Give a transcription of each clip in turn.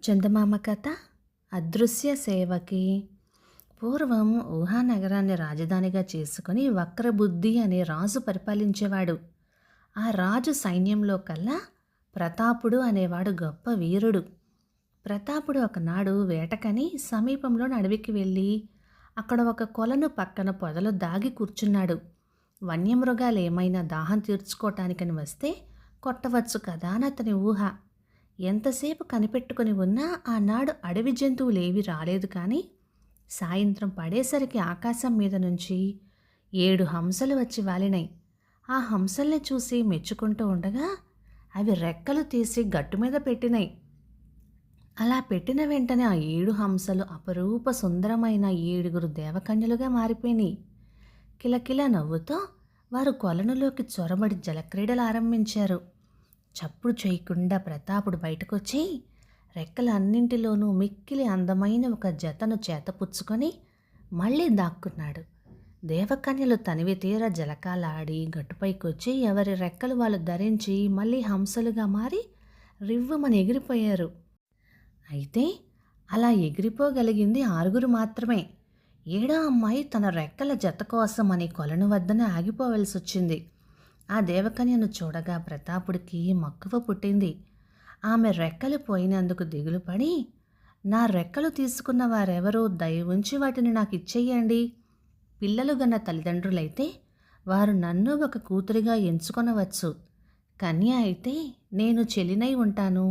చందమామ కథ అదృశ్య సేవకి. పూర్వం ఊహానగరాన్ని రాజధానిగా చేసుకుని వక్రబుద్ధి అనే రాజు పరిపాలించేవాడు. ఆ రాజు సైన్యంలో కల్లా ప్రతాపుడు అనేవాడు గొప్ప వీరుడు. ప్రతాపుడు ఒకనాడు వేటకని సమీపంలోని అడవికి వెళ్ళి అక్కడ ఒక కొలను పక్కన పొదలో దాగి కూర్చున్నాడు. వన్యమృగాలు ఏమైనా దాహం తీర్చుకోవటానికని వస్తే కొట్టవచ్చు కదా అని అతని ఊహ. ఎంతసేపు కనిపెట్టుకుని ఉన్నా ఆనాడు అడవి జంతువులేవి రాలేదు. కానీ సాయంత్రం పడేసరికి ఆకాశం మీద నుంచి 7 హంసలు వచ్చి వాలినాయి. ఆ హంసల్ని చూసి మెచ్చుకుంటూ ఉండగా అవి రెక్కలు తీసి గట్టు మీద పెట్టినాయి. అలా పెట్టిన వెంటనే ఆ 7 హంసలు అపరూప సుందరమైన 7 దేవకన్యలుగా మారిపోయినాయి. కిలకిల నవ్వుతో వారు కొలనులోకి చొరబడి జలక్రీడలు ఆరంభించారు. చప్పుడు చేయకుండా ప్రతాపుడు బయటకొచ్చి రెక్కలన్నింటిలోనూ మిక్కిలి అందమైన ఒక జతను చేతపుచ్చుకొని మళ్ళీ దాక్కున్నాడు. దేవకన్యలు తనివి తీర జలకాలాడి గట్టుపైకొచ్చి ఎవరి రెక్కలు వాళ్ళు ధరించి మళ్ళీ హంసలుగా మారి రివ్వుమని ఎగిరిపోయారు. అయితే అలా ఎగిరిపోగలిగింది 6 మాత్రమే. 7వ అమ్మాయి తన రెక్కల జత కోసం అని కొలను వద్దనే ఆగిపోవలసి వచ్చింది. ఆ దేవకన్యను చూడగా ప్రతాపుడికి మక్కువ పుట్టింది. ఆమె రెక్కలు పోయినందుకు దిగులు పడి, నా రెక్కలు తీసుకున్న వారెవరో దయ ఉంచి వాటిని నాకు ఇచ్చేయండి. పిల్లలు గన్న తల్లిదండ్రులైతే వారు నన్ను ఒక కూతురిగా ఎంచుకొనవచ్చు. కన్య అయితే నేను చెల్లినై ఉంటాను.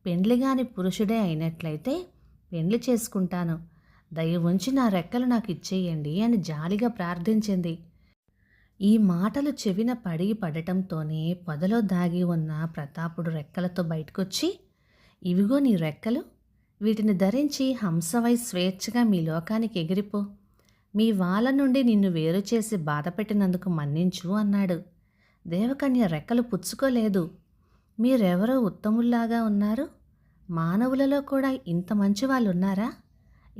పెండ్లిగాని పురుషుడే అయినట్లయితే పెండ్లి చేసుకుంటాను. దయ ఉంచి నా రెక్కలు నాకు ఇచ్చేయండి అని జాలిగా ప్రార్థించింది. ఈ మాటలు చెవిన పడటంతోనే పొదలో దాగి ఉన్న ప్రతాపుడు రెక్కలతో బయటకొచ్చి, ఇవిగో నీ రెక్కలు, వీటిని ధరించి హంసవై స్వేచ్ఛగా మీ లోకానికి ఎగిరిపో. మీ వాళ్ళ నుండి నిన్ను వేరు చేసి బాధ పెట్టినందుకు మన్నించు అన్నాడు. దేవకన్య రెక్కలు పుచ్చుకోలేదు. మీరెవరో ఉత్తముల్లాగా ఉన్నారు. మానవులలో కూడా ఇంత మంచి వాళ్ళు ఉన్నారా?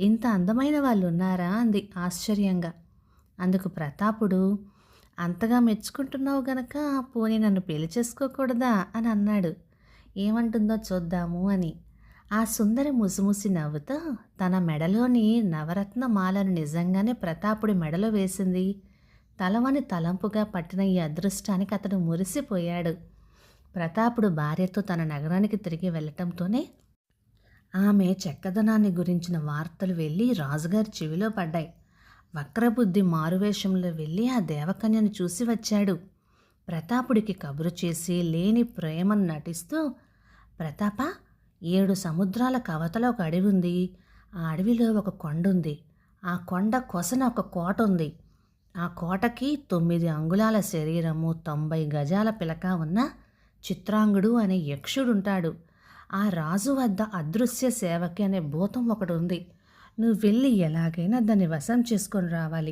ఇంత అందమైన వాళ్ళు ఉన్నారా అంది ఆశ్చర్యంగా. అందుకు ప్రతాపుడు, అంతగా మెచ్చుకుంటున్నావు గనక పోనీ నన్ను పెళ్లి చేసుకోకూడదా అని అన్నాడు. ఏమంటుందో చూద్దాము అని. ఆ సుందరి ముసిముసి నవ్వుతో తన మెడలోని నవరత్న మాలను నిజంగానే ప్రతాపుడి మెడలో వేసింది. తలవని తలంపుగా పట్టిన ఈ అదృష్టానికి అతడు మురిసిపోయాడు. ప్రతాపుడు భార్యతో తన నగరానికి తిరిగి వెళ్ళటంతోనే ఆమె చెక్కదనాన్ని గురించిన వార్తలు వెళ్ళి రాజుగారి చెవిలో పడ్డాయి. వక్రబుద్ధి మారువేషంలో వెళ్ళి ఆ దేవకన్యను చూసి వచ్చాడు. ప్రతాపుడికి కబురు చేసి లేని ప్రేమను నటిస్తూ, ప్రతాప, 7 సముద్రాల కవతల ఒక అడవి ఉంది. ఆ అడవిలో ఒక కొండ ఉంది. ఆ కొండ కొసన ఒక కోట ఉంది. ఆ కోటకి 9 అంగుళాల శరీరము 90 గజాల పిలక ఉన్న చిత్రాంగుడు అనే యక్షుడుంటాడు. ఆ రాజు వద్ద అదృశ్య సేవకి అనే భూతం ఒకటి ఉంది. నువ్వు వెళ్ళి ఎలాగైనా దాన్ని వశం చేసుకొని రావాలి.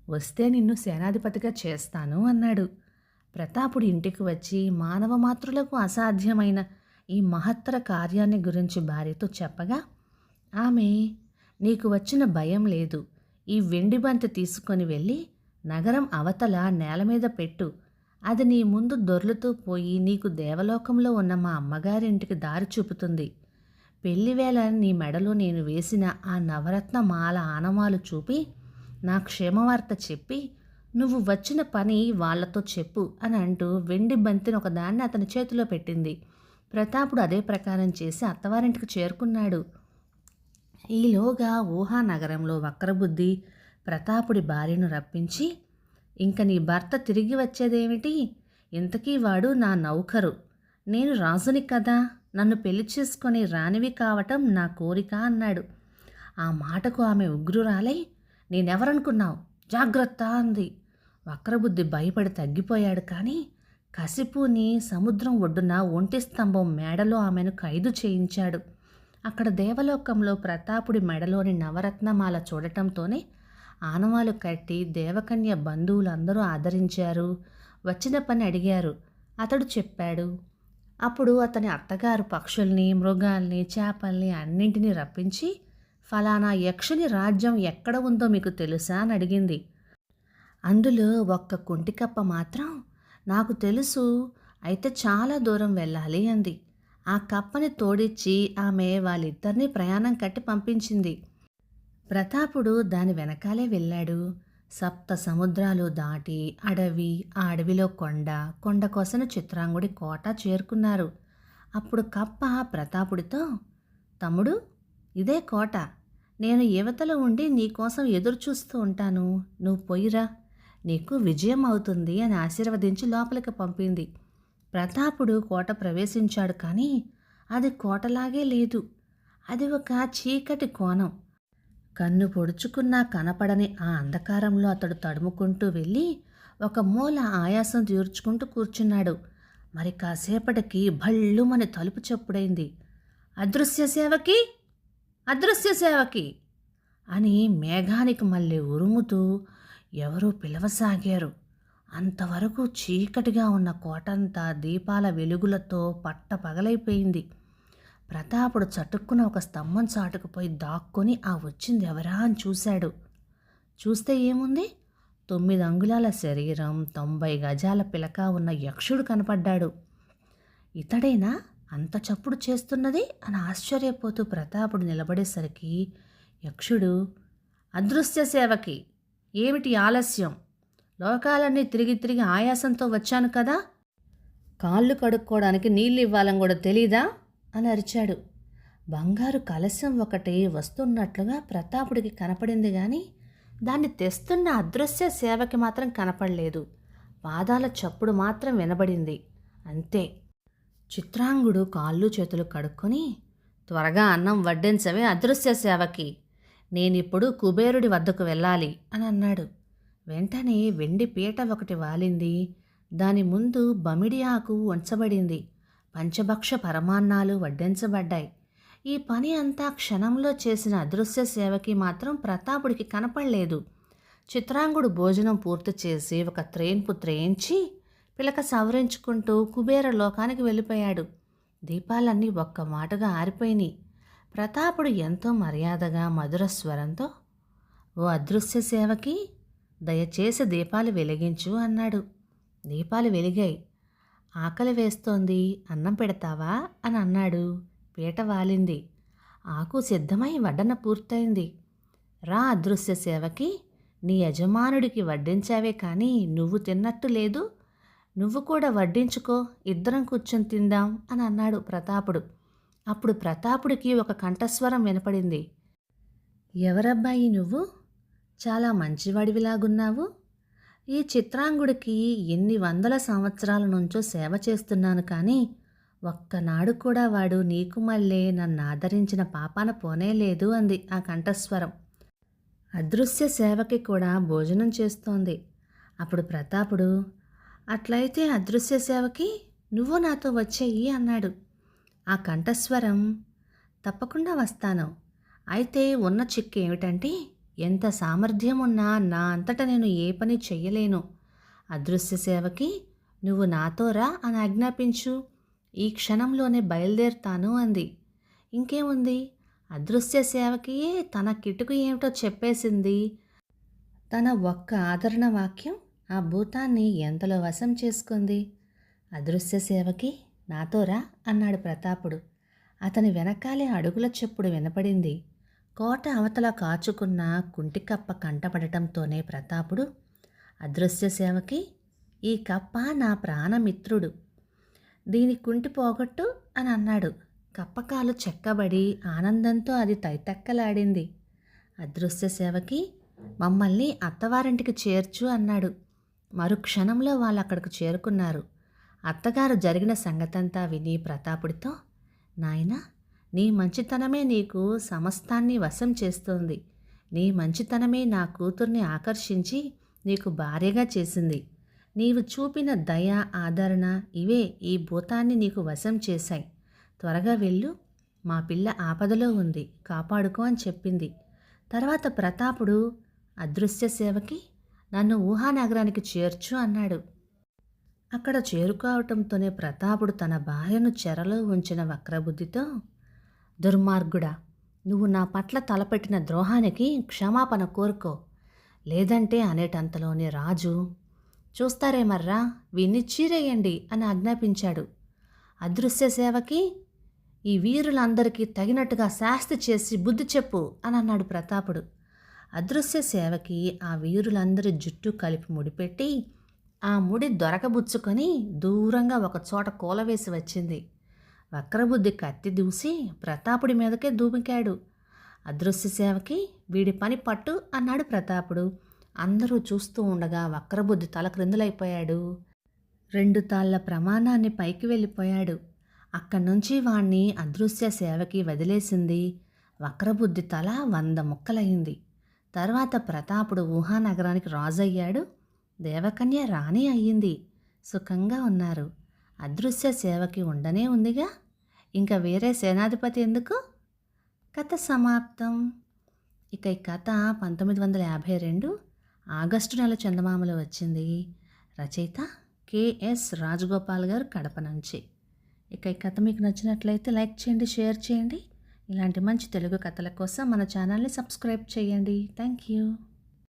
వస్తే నిన్ను సేనాధిపతిగా చేస్తాను అన్నాడు. ప్రతాపుడు ఇంటికి వచ్చి మానవ మాతృలకు అసాధ్యమైన ఈ మహత్తర కార్యాన్ని గురించి భార్యతో చెప్పగా, ఆమె, నీకు వచ్చిన భయం లేదు. ఈ వెండి బంతి తీసుకొని వెళ్ళి నగరం అవతల నేల మీద పెట్టు. అది నీ ముందు దొర్లుతూ పోయి నీకు దేవలోకంలో ఉన్న మా అమ్మగారింటికి దారి చూపుతుంది. పెళ్లివేళ నీ మెడలో నేను వేసిన ఆ నవరత్న మాల ఆనవాలు చూపి నా క్షేమవార్త చెప్పి నువ్వు వచ్చిన పని వాళ్లతో చెప్పు అని అంటూ వెండి బంతిని ఒకదాన్ని అతని చేతిలో పెట్టింది. ప్రతాపుడు అదే ప్రకారం చేసి అత్తవారింటికి చేరుకున్నాడు. ఈలోగా ఊహానగరంలో వక్రబుద్ధి ప్రతాపుడి భార్యను రప్పించి, ఇంక నీ భర్త తిరిగి వచ్చేదేమిటి? ఇంతకీ వాడు నా నౌకరు. నేను రాజుని కదా, నన్ను పెళ్లి చేసుకొని రానివి కావటం నా కోరిక అన్నాడు. ఆ మాటకు ఆమె ఉగ్రురాలై, నేనెవరనుకున్నావు? జాగ్రత్త అంది. వక్రబుద్ధి భయపడి తగ్గిపోయాడు. కానీ కసిపూని సముద్రం ఒడ్డున ఒంటి స్తంభం మేడలో ఆమెను ఖైదు చేయించాడు. అక్కడ దేవలోకంలో ప్రతాపుడి మెడలోని నవరత్నమాల చూడటంతోనే ఆనవాలు కట్టి దేవకన్య బంధువులందరూ ఆదరించారు. వచ్చిన పని అడిగారు. అతడు చెప్పాడు. అప్పుడు అతని అత్తగారు పక్షుల్ని, మృగాల్ని, చేపల్ని అన్నింటినీ రప్పించి, ఫలానా యక్షుని రాజ్యం ఎక్కడ ఉందో మీకు తెలుసా అని అడిగింది. అందులో ఒక్క కుంటికప్ప మాత్రం, నాకు తెలుసు, అయితే చాలా దూరం వెళ్ళాలి అంది. ఆ కప్పని తోడిచ్చి ఆమె వాళ్ళిద్దరినీ ప్రయాణం కట్టి పంపించింది. ప్రతాపుడు దాని వెనకాలే వెళ్ళాడు. సప్త సముద్రాలు దాటి అడవి, ఆ అడవిలో కొండ, కొండ కోసన చిత్రాంగుడి కోట చేరుకున్నారు. అప్పుడు కప్ప ప్రతాపుడితో, తమ్ముడు, ఇదే కోట. నేను యువతల ఉండి నీకోసం ఎదురు చూస్తూ ఉంటాను. నువ్వు పొయ్యిరా, నీకు విజయం అవుతుంది అని ఆశీర్వదించి లోపలికి పంపింది. ప్రతాపుడు కోట ప్రవేశించాడు, కానీ అది కోటలాగే లేదు. అది ఒక చీకటి కోణం. కన్ను పొడుచుకున్నా కనపడని ఆ అంధకారంలో అతడు తడుముకుంటూ వెళ్ళి ఒక మూల ఆయాసం తీర్చుకుంటూ కూర్చున్నాడు. మరి కాసేపటికి భళ్ళుమని తలుపు చప్పుడైంది. అదృశ్య సేవకి, అదృశ్య సేవకి అని మేఘానికి మళ్ళీ ఉరుముతూ ఎవరో పిలవసాగారు. అంతవరకు చీకటిగా ఉన్న కోటంతా దీపాల వెలుగులతో పట్టపగలైపోయింది. ప్రతాపుడు చటుక్కున ఒక స్తంభం చాటుకుపోయి దాక్కొని ఆ వచ్చింది ఎవరా అని చూశాడు. చూస్తే ఏముంది, 9 అంగుళాల శరీరం, 90 గజాల పిలక ఉన్న యక్షుడు కనపడ్డాడు. ఇతడేనా అంత చప్పుడు చేస్తున్నది అని ఆశ్చర్యపోతూ ప్రతాపుడు నిలబడేసరికి యక్షుడు, అదృశ్య సేవకి, ఏమిటి ఆలస్యం? లోకాలన్నీ తిరిగి తిరిగి ఆయాసంతో వచ్చాను కదా, కాళ్ళు కడుక్కోవడానికి నీళ్ళు ఇవ్వాలని కూడా తెలీదా అని అరిచాడు. బంగారు కలశం ఒకటి వస్తున్నట్లుగా ప్రతాపుడికి కనపడింది, కానీ దాన్ని తెస్తున్న అదృశ్య సేవకి మాత్రం కనపడలేదు. పాదాల చప్పుడు మాత్రం వినబడింది, అంతే. చిత్రాంగుడు కాళ్ళు చేతులు కడుక్కొని, త్వరగా అన్నం వడ్డించవే అదృశ్య సేవకి, నేనిప్పుడు కుబేరుడి వద్దకు వెళ్ళాలి అని అన్నాడు. వెంటనే వెండి పీట ఒకటి వాలింది. దాని ముందు బమిడి ఆకు ఉంచబడింది. పంచభక్ష పరమాన్నాలు వడ్డించబడ్డాయి. ఈ పని అంతా క్షణంలో చేసిన అదృశ్య సేవకి మాత్రం ప్రతాపుడికి కనపడలేదు. చిత్రాంగుడు భోజనం పూర్తి చేసి ఒక త్రేన్పు త్రేయించి పిలక సవరించుకుంటూ కుబేర లోకానికి వెళ్ళిపోయాడు. దీపాలన్నీ ఒక్క మాటగా ఆరిపోయినాయి. ప్రతాపుడు ఎంతో మర్యాదగా మధుర స్వరంతో, ఓ అదృశ్య సేవకి, దయచేసి దీపాలు వెలిగించు అన్నాడు. దీపాలు వెలిగాయి. ఆకలి వేస్తోంది, అన్నం పెడతావా అని అన్నాడు. పీట వాలింది. ఆకు సిద్ధమై వడ్డన పూర్తయింది. రా అదృశ్య సేవకి, నీ యజమానుడికి వడ్డించావే కానీ నువ్వు తిన్నట్టు లేదు, నువ్వు కూడా వడ్డించుకో, ఇద్దరం కూర్చొని తిందాం అని అన్నాడు ప్రతాపుడు. అప్పుడు ప్రతాపుడికి ఒక కంఠస్వరం వినపడింది. ఎవరబ్బాయి నువ్వు? చాలా మంచివాడివిలాగున్నావు. ఈ చిత్రాంగుడికి ఎన్ని వందల సంవత్సరాల నుంచో సేవ చేస్తున్నాను, కానీ ఒక్కనాడు కూడా వాడు నీకు మళ్ళీ నన్ను ఆదరించిన పాపాన పోనేలేదు అంది ఆ కంఠస్వరం. అదృశ్య సేవకి కూడా భోజనం చేస్తోంది. అప్పుడు ప్రతాపుడు, అట్లయితే అదృశ్య సేవకి నువ్వు నాతో వచ్చేయి అన్నాడు. ఆ కంఠస్వరం, తప్పకుండా వస్తాను. అయితే ఉన్న చిక్కు ఏమిటంటే, ఎంత సామర్థ్యం ఉన్నా నా అంతట నేను ఏ పని చెయ్యలేను. అదృశ్య సేవకి నువ్వు నాతో రా అని ఆజ్ఞాపించు, ఈ క్షణంలోనే బయలుదేరుతాను అంది. ఇంకేముంది, అదృశ్య సేవకి తన కిటుకు ఏమిటో చెప్పేసింది. తన ఒక్క ఆదరణ వాక్యం ఆ భూతాన్ని ఎంతలో వశం చేసుకుంది. అదృశ్య సేవకి నాతో రా అన్నాడు ప్రతాపుడు. అతని వెనకాలే అడుగుల చెప్పుడు వినపడింది. కోట అవతల కాచుకున్న కుంటికప్ప కంటపడటంతోనే ప్రతాపుడు, అదృశ్య సేవకి, ఈ కప్ప నా ప్రాణమిత్రుడు, దీని కుంటి పోగొట్టు అని అన్నాడు. కప్పకాలు చెక్కబడి ఆనందంతో అది తైతక్కలాడింది. అదృశ్య సేవకి, మమ్మల్ని అత్తవారింటికి చేర్చు అన్నాడు. మరుక్షణంలో వాళ్ళు అక్కడికి చేరుకున్నారు. అత్తగారు జరిగిన సంగతంతా విని ప్రతాపుడితో, నాయనా, నీ మంచితనమే నీకు సమస్తాన్ని వశం చేస్తోంది. నీ మంచితనమే నా కూతుర్ని ఆకర్షించి నీకు భార్యగా చేసింది. నీవు చూపిన దయ, ఆదరణ ఇవే ఈ భూతాన్ని నీకు వశం చేశాయి. త్వరగా వెళ్ళు, మా పిల్ల ఆపదలో ఉంది, కాపాడుకో అని చెప్పింది. తర్వాత ప్రతాపుడు, అదృశ్య సేవకి, నన్ను ఊహానగరానికి చేర్చు అన్నాడు. అక్కడ చేరుకోవటంతోనే ప్రతాపుడు తన భార్యను చెరలో ఉంచిన వక్రబుద్ధితో, దుర్మార్గుడా, నువ్వు నా పట్ల తలపెట్టిన ద్రోహానికి క్షమాపణ కోరుకో, లేదంటే అనేటంతలోనే రాజు, చూస్తారేమర్రా, వీణ్ణి చీరేయండి అని ఆజ్ఞాపించాడు. అదృశ్య సేవకి, ఈ వీరులందరికీ తగినట్టుగా శాస్తి చేసి బుద్ధి చెప్పు అని అన్నాడు ప్రతాపుడు. అదృశ్య సేవకి ఆ వీరులందరి జుట్టు కలిపి ముడిపెట్టి ఆ ముడి దొరకబుచ్చుకొని దూరంగా ఒక చోట కూలవేసి వచ్చింది. వక్రబుద్ధి కత్తి దూసి ప్రతాపుడి మీదకే దూమికాడు. అదృశ్య సేవకి వీడి పని పట్టు అన్నాడు ప్రతాపుడు. అందరూ చూస్తూ ఉండగా వక్రబుద్ధి తల క్రిందులైపోయాడు. 2 తాళ్ల ప్రమాణాన్ని పైకి వెళ్ళిపోయాడు. అక్కడి నుంచి వాణ్ణి అదృశ్య సేవకి వదిలేసింది. వక్రబుద్ధి తల 100 ముక్కలయింది. తర్వాత ప్రతాపుడు ఊహానగరానికి రాజయ్యాడు. దేవకన్య రాణి అయ్యింది. సుఖంగా ఉన్నారు. అదృశ్య సేవకి ఉండనే ఉందిగా, ఇంకా వేరే సేనాధిపతి ఎందుకు? కథ సమాప్తం. ఇక ఈ కథ 1952 ఆగస్టు నెల చందమామలో వచ్చింది. రచయిత కెఎస్ రాజగోపాల్ గారు, కడప నుంచి. ఇక ఈ కథ మీకు నచ్చినట్లయితే లైక్ చేయండి, షేర్ చేయండి. ఇలాంటి మంచి తెలుగు కథల కోసం మన ఛానల్ని సబ్స్క్రైబ్ చేయండి. Thank you.